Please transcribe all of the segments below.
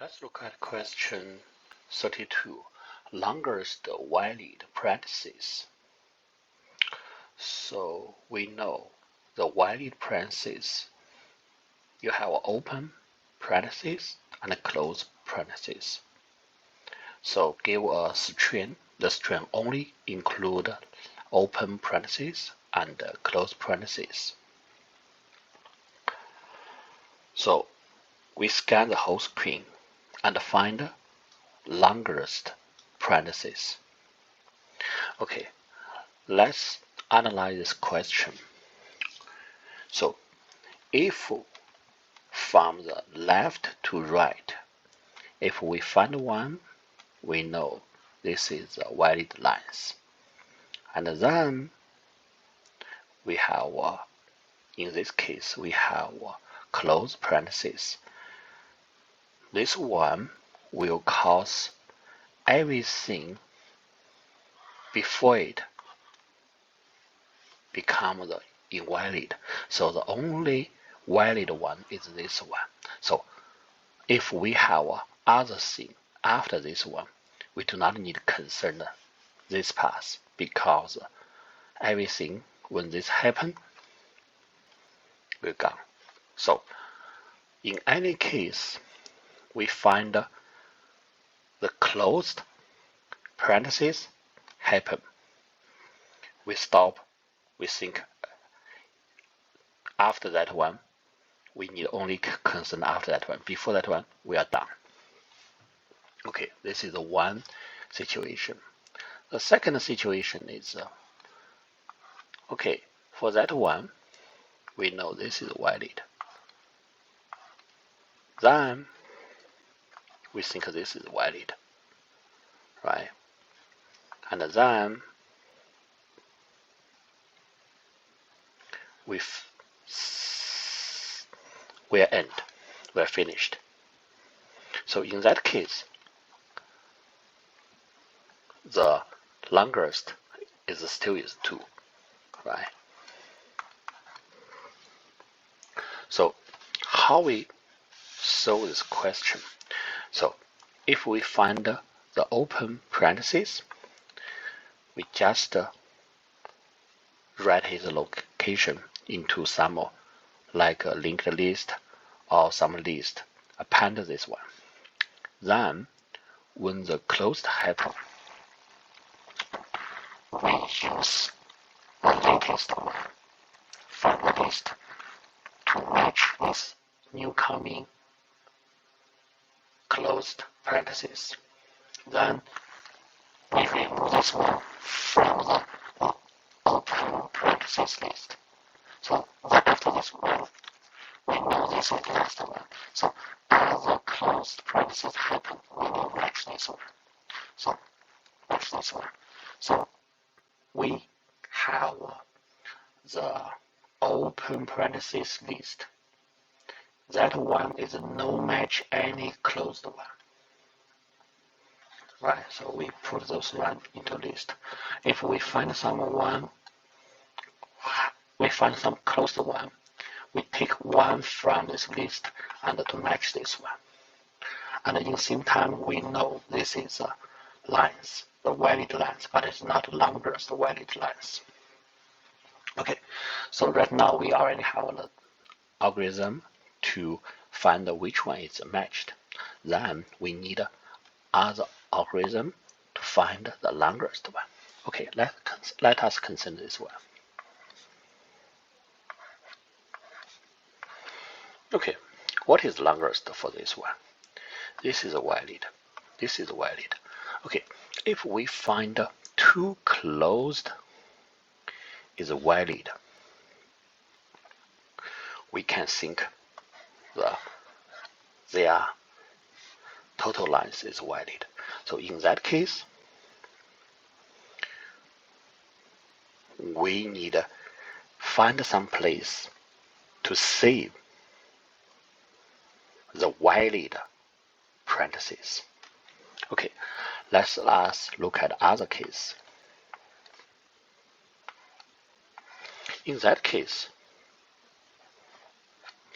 Let's look at question 32, longest valid parentheses. So we know the valid parentheses, you have open parentheses and close parentheses. So give a string, the string only include open parentheses and close parentheses. So we scan the whole screen and find longest parentheses. Okay, let's analyze this question. So if from the left to right, if we find one, we know this is a valid length. And then we have, in this case, we have close parentheses. This one will cause everything before it become the invalid. So the only valid one is this one. So if we have other thing after this one, we do not need to concern this path because everything when this happen will gone. So in any case, we find the closed parentheses happen. We stop, we think after that one, we need only concern after that one. Before that one, we are done. Okay, this is the one situation. The second situation is, okay, for that one, we know this is valid. Then we think this is valid, right? And then we're finished. So in that case, the longest is still 2, right? So how we solve this question? So if we find the open parentheses, we just write its location into some like a linked list or some list, append this one. Then when the closed happen, we use the latest one from the list to match this new coming closed parentheses. Then we remove this one from the open parentheses list. So then after this one, we know this is the last one. So as the closed parentheses happen, we will match this one. So match this one. So we have the open parentheses list. That one is no match any closed one. Right, so we put those one into list. If we find some closed one, we take one from this list and to match this one. And in the same time, we know this is a length, the valid length, but it's not longest valid length. Okay, so right now we already have an algorithm to find which one is matched. Then we need other algorithm to find the longest one. Okay, let us consider this one. Okay, what is longest for this one? This is valid. This is valid. Okay, if we find 2 closed is valid, we can think their total length is valid. So in that case, we need to find some place to save the valid parentheses. Okay, let's look at other case. In that case,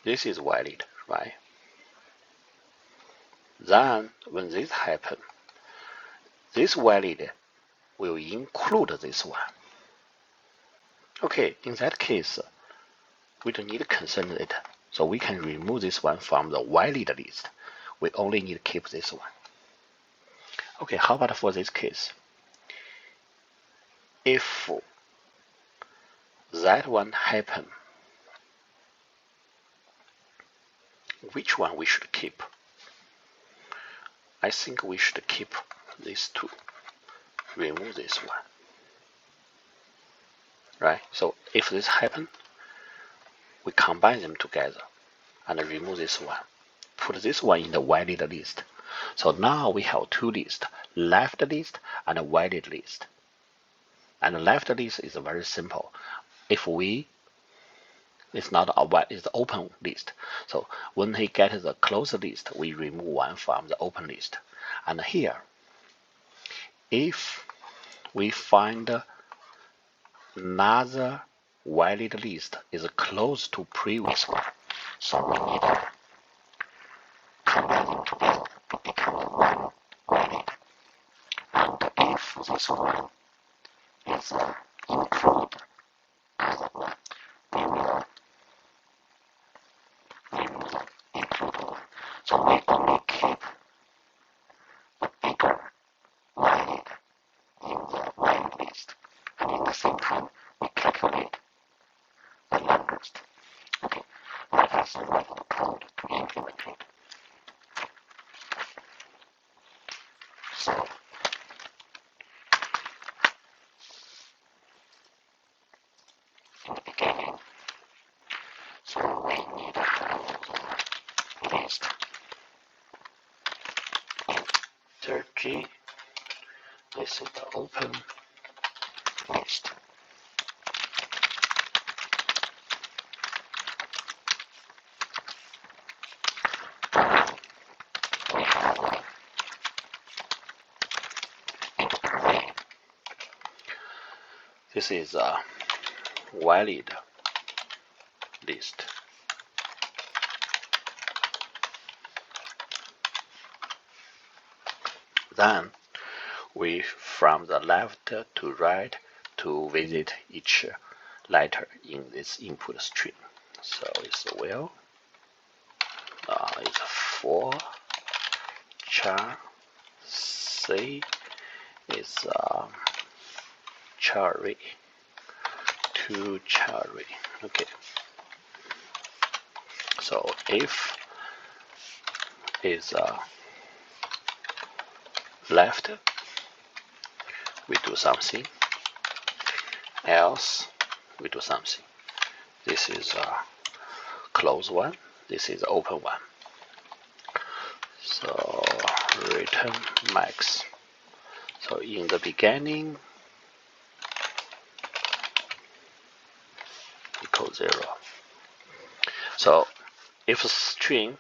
this is valid, right? Then when this happens, this valid will include this one. Okay, in that case, we don't need to concern it. So we can remove this one from the valid list. We only need to keep this one. Okay, how about for this case? If that one happen, which one we should keep? I think we should keep these two. Remove this one. Right? So if this happen, we combine them together and remove this one. Put this one in the valid list. So now we have two lists, left list and a valid list. And the left list is very simple. If it's not it's the open list. So when he gets the closed list, we remove one from the open list. And here, if we find another valid list is close to previous one, so we need to combine them together to become one valid. And if this one is include other one, we will remove the include one. So we only keep the bigger valid in the valid list, and at the same time we calculate the longest. Okay, let us write the code to implement it. So in the beginning, so we need to have the list enter G. This is the open list. We have an array. This is a valid list. Then we from the left to right to visit each letter in this input string. So it's will, it's for char, C is cherry, to cherry. Okay. So if is left, we do something, else we do something. This is a closed one, this is open one. So return max. So in the beginning equal 0. So if string,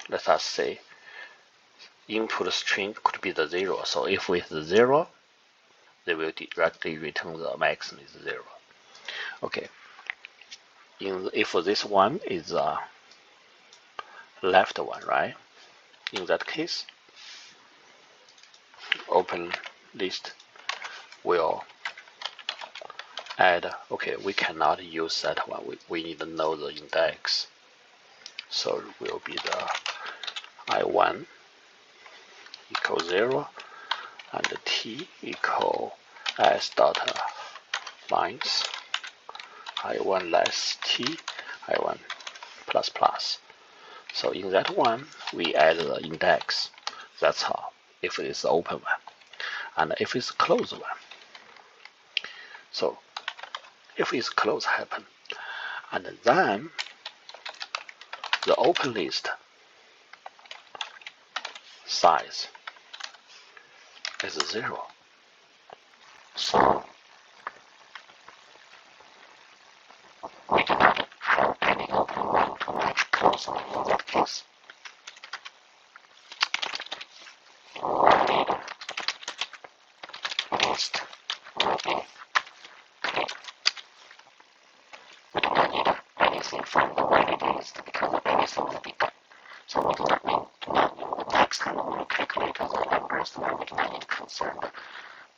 let us say input string could be the 0. So if with the 0, they will directly return the max is 0. Okay. If this one is a left one, right? In that case, open list will add. Okay, we cannot use that one. We need to know the index. So it will be the I1 equal 0 and t equal s dot lines I1 less t I1 plus plus. So in that one we add the index. That's how, if it is open one, and if it's closed one. So if it's closed happen, and then the open list size is 0. So we do not have any open one to match closed one in that case. Valid list will be clear. We do not need anything from the valid list because everything will be done. So what does that mean? concerned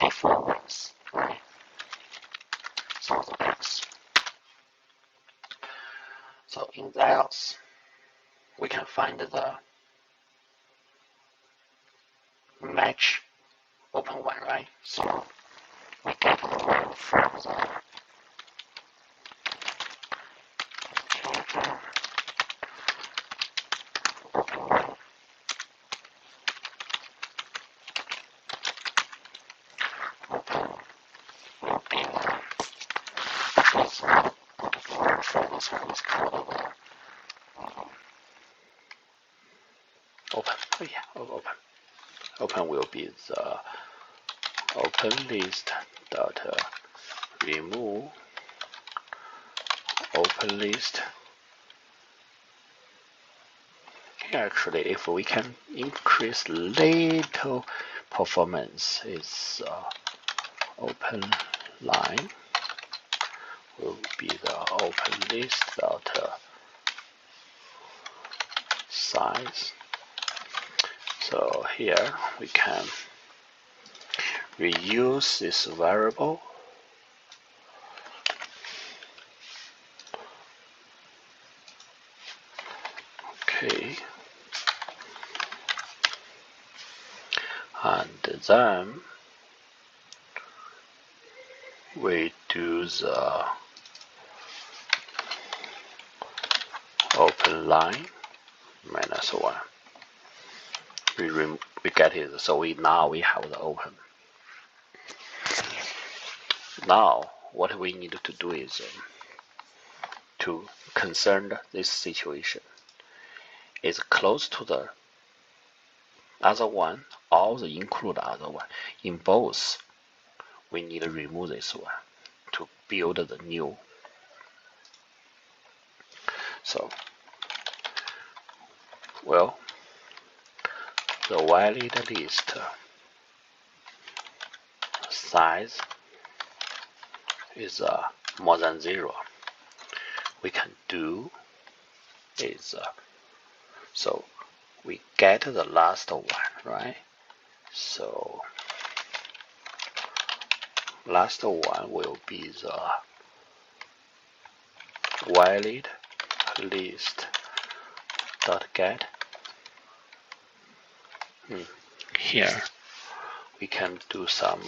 performance, right? So the else. So in the else, we can find the match open one, right? So we get the one from the open one. Open will be the first one. The word for this one is called Open. Oh yeah, open. Open will be the open list dot remove open list. Actually, if we can increase little performance, is open line will be the open list dot size. So here we can reuse this variable. Okay. And then we do the open line minus 1. We get it, so now we have the open. Now what we need to do is to concern this situation is close to the other one or the include other one. In both, we need to remove this one to build the new. So, well, the valid list size is more than 0. We can do is so we get the last one, right? So last one will be the valid list dot get. Here we can do some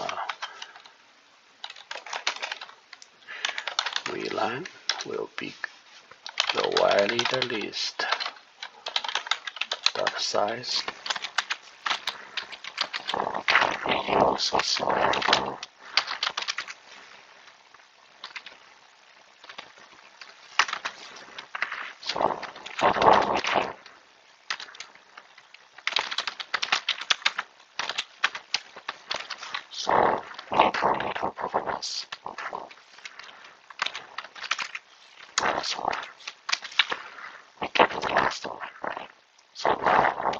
VLAN will be the valid list dot size. reuse this variable. So otherwise we can so little performance control. That's one. We get the last one, right? So now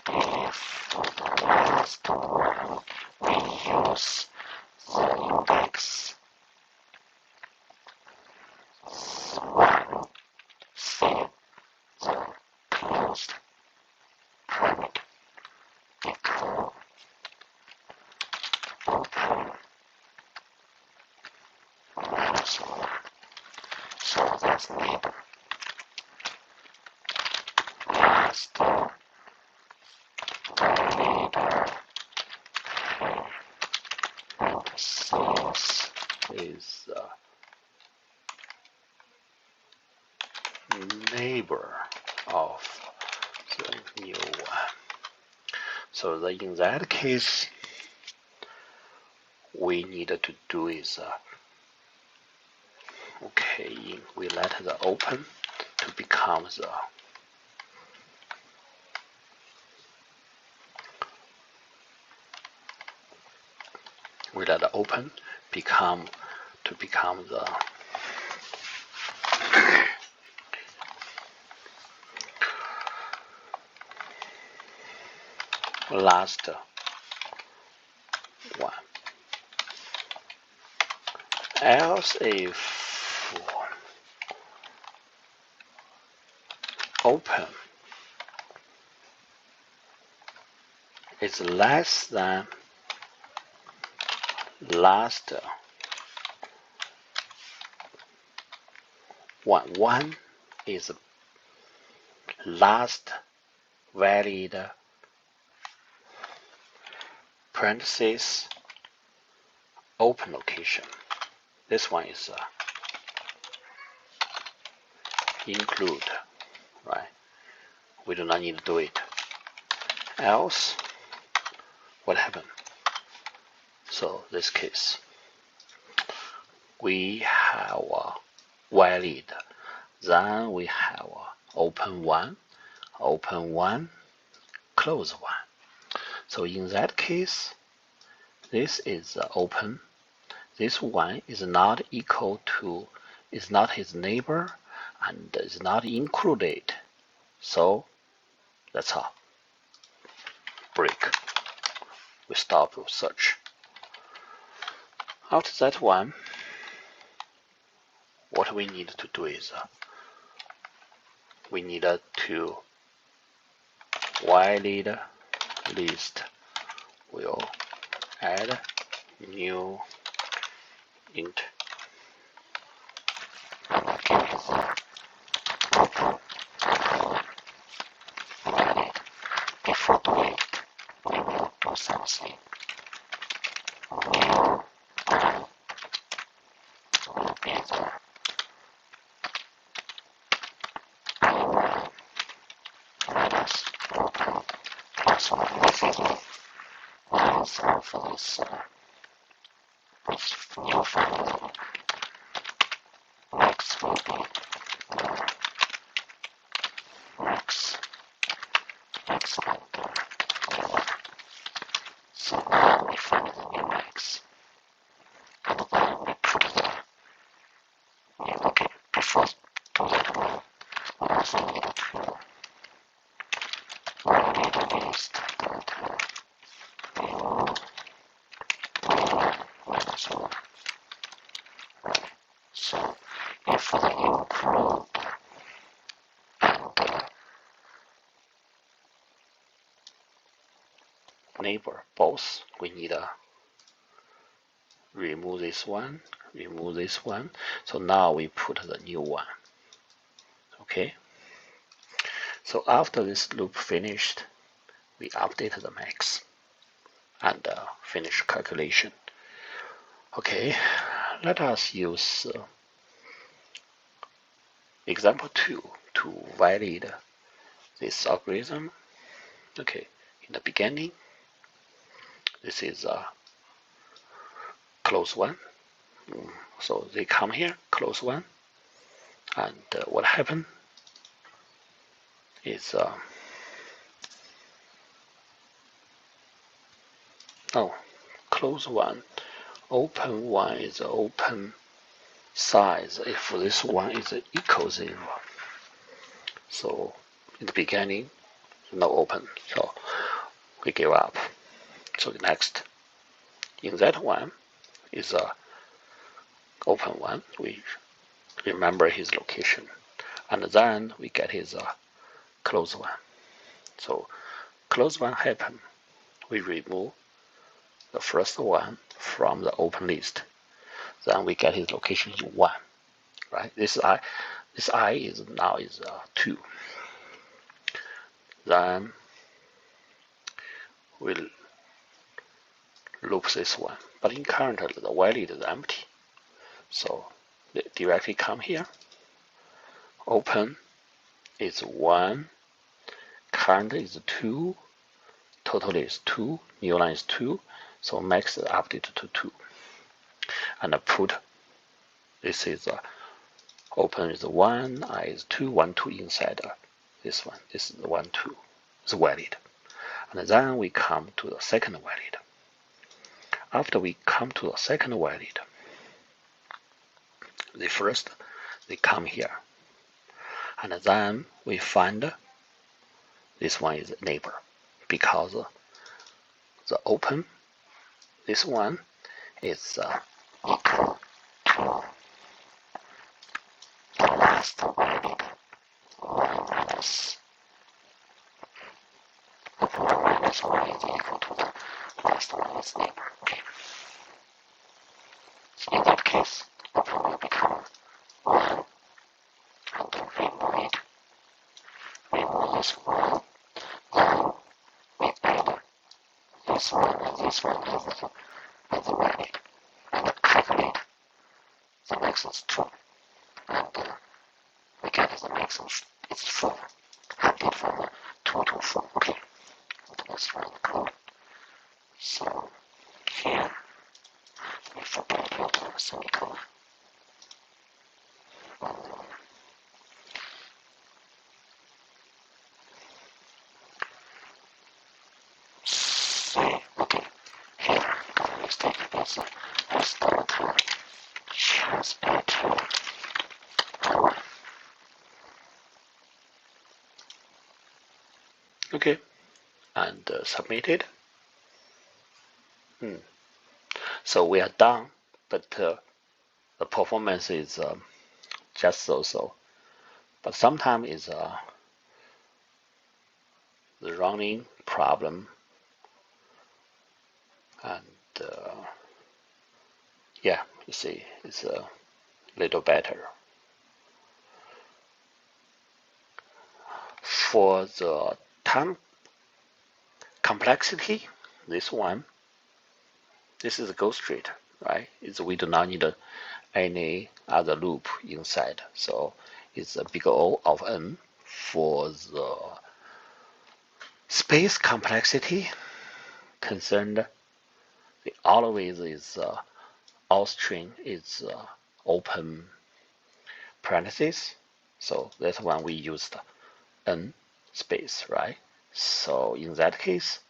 if the last one we use the index 1, say the closed parameter equal open minus 1. So that's neighbor. Last validator and source Is neighbor of the new one. So in that case, we need to do is okay, we let the open to become the open become the last one. Else if open is less than last one. One is last valid parenthesis open location. This one is include, right? We do not need to do it. Else, what happened? So this case, we have valid, then we have open one, close one. So in that case, this is open. This one is not equal to, is not his neighbor, and is not included. So that's how. Break. We stop search. After that one, what we need to do is we need to valid list will add new int. Before doing it, we will do something new. Will be the minus open plus one value. Now for this new value, max will be the max number. So now we find the new max, and then we put the new location. Before do that one, we also need to validate the list that view minus one. Right. So if the include and Neighbor both, we need to remove this one, So now we put the new one. Okay. So after this loop finished, we update the max and finish calculation. Okay, let us use example 2 to validate this algorithm. Okay, in the beginning, this is a close one. So they come here, close one, and what happened is close one, open one is open size if this one is equal 0. So in the beginning, no open, so we give up. So the next, in that one is a open one. We remember his location, and then we get his close one. So close one happen. We remove the first one from the open list. Then we get his location is 1. Right? This I is now 2. Then we'll loop this one, but in currently the valid is empty. So they directly come here. Open is 1, current is 2, total is 2, new line is 2, so max is updated to 2. And put, this is open is 1, I is 2, 1, 2 inside this one. This is 1, 2. It's valid. And then we come to the second valid. After we come to the second valid, they come here. And then we find this one is neighbor, because the open, this one is equal to the last valid minus open minus one is equal to the last one is neighbor. Okay. So in that case, open will become 1, and then remove this 1, then we add this one and this one as the value, and calculate the max is 2, and we get the max is 4, and it from 2 to 4. Okay, let's run the code. So here we forget to use a semicolon. Say, okay, here the mistake is start change it to 1. Okay, and submit it. So we are done, but the performance is just so. But sometimes it's the running problem, and yeah, you see, it's a little better. For the time complexity, this is go straight, right? We do not need any other loop inside, so it's a big O of n. For the space complexity concerned, always is all string is open parentheses, so that's when we used n space, right? So in that case,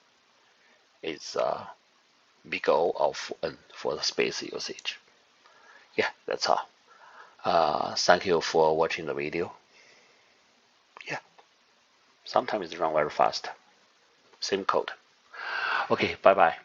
it's big O of n for the space usage. Yeah, that's all. Thank you for watching the video. Yeah, sometimes it runs very fast. Same code. Okay, bye bye.